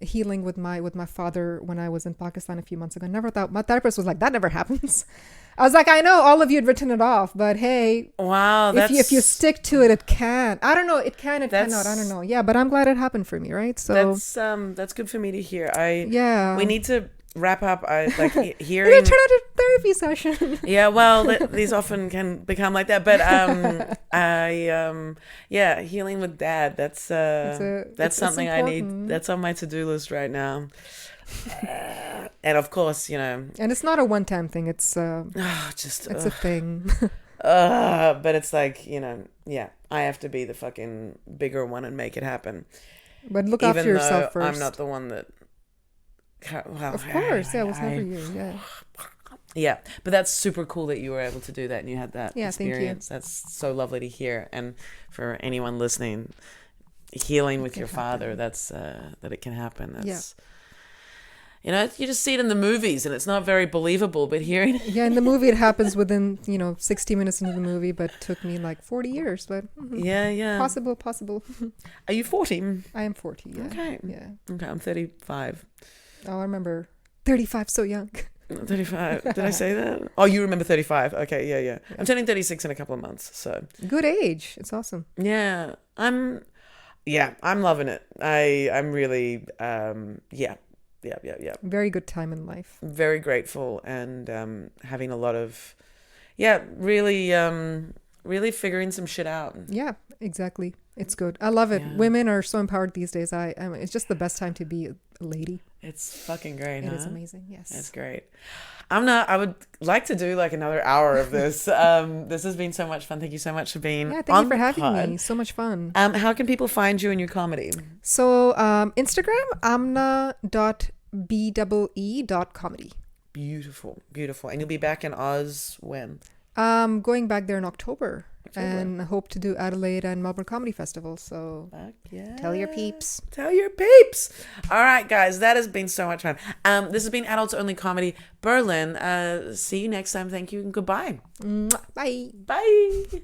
healing with my father when I was in Pakistan a few months ago. Never thought, my therapist was like, that never happens. I was like, I know all of you had written it off, but hey, Wow. if you stick to it, it can. I don't know. It can. It That's- cannot. I don't know. Yeah, but I'm glad it happened for me, right? So that's good for me to hear. yeah, We need to wrap up. I like It'll hearing. turn out a therapy session. Yeah, well, these often can become like that, but yeah, healing with dad. That's it's something I need. important. That's on my to-do list right now. And of course, And it's not a one-time thing. It's just it's a thing. but it's like yeah, I have to be the fucking bigger one and make it happen. But look Even after yourself though first. I'm not the one that. Well, Of course, yeah, it was never you. Yeah. Yeah, but that's super cool that you were able to do that and you had that Yeah, thank you. experience. That's so lovely to hear. And for anyone listening, healing with your father, that's that it can happen. That's you just see it in the movies and it's not very believable, but hearing Yeah, in the movie it happens within 60 minutes into the movie, but took me like 40 years. But yeah. possible. Are you 40? I am 40. Yeah. Okay. Yeah. Okay, I'm 35. Oh, I remember 35, so young. 35. Did I say that? Oh, you remember 35. Okay, yeah. I'm turning 36 in a couple of months, so. Good age. It's awesome. Yeah, I'm loving it. I'm really, yeah. Very good time in life. Very grateful and having a lot of, really figuring some shit out. Yeah, exactly. It's good. I love it. Yeah. Women are so empowered these days. It's just the best time to be a lady. It's fucking great, It huh? is amazing. Yes. It's great. I would like to do like another hour of this. This has been so much fun. Thank you so much for being Yeah, on thank you for the having pod. me. So much fun. How can people find you and your comedy? So Instagram, amna.bee.comedy. Beautiful. And you'll be back in Oz when? Going back there in October. And I hope to do Adelaide and Melbourne Comedy Festival. So Fuck yeah. tell your peeps. Tell your peeps. All right, guys, that has been so much fun. This has been Adults Only Comedy Berlin. See you next time. Thank you and goodbye. Bye. Bye.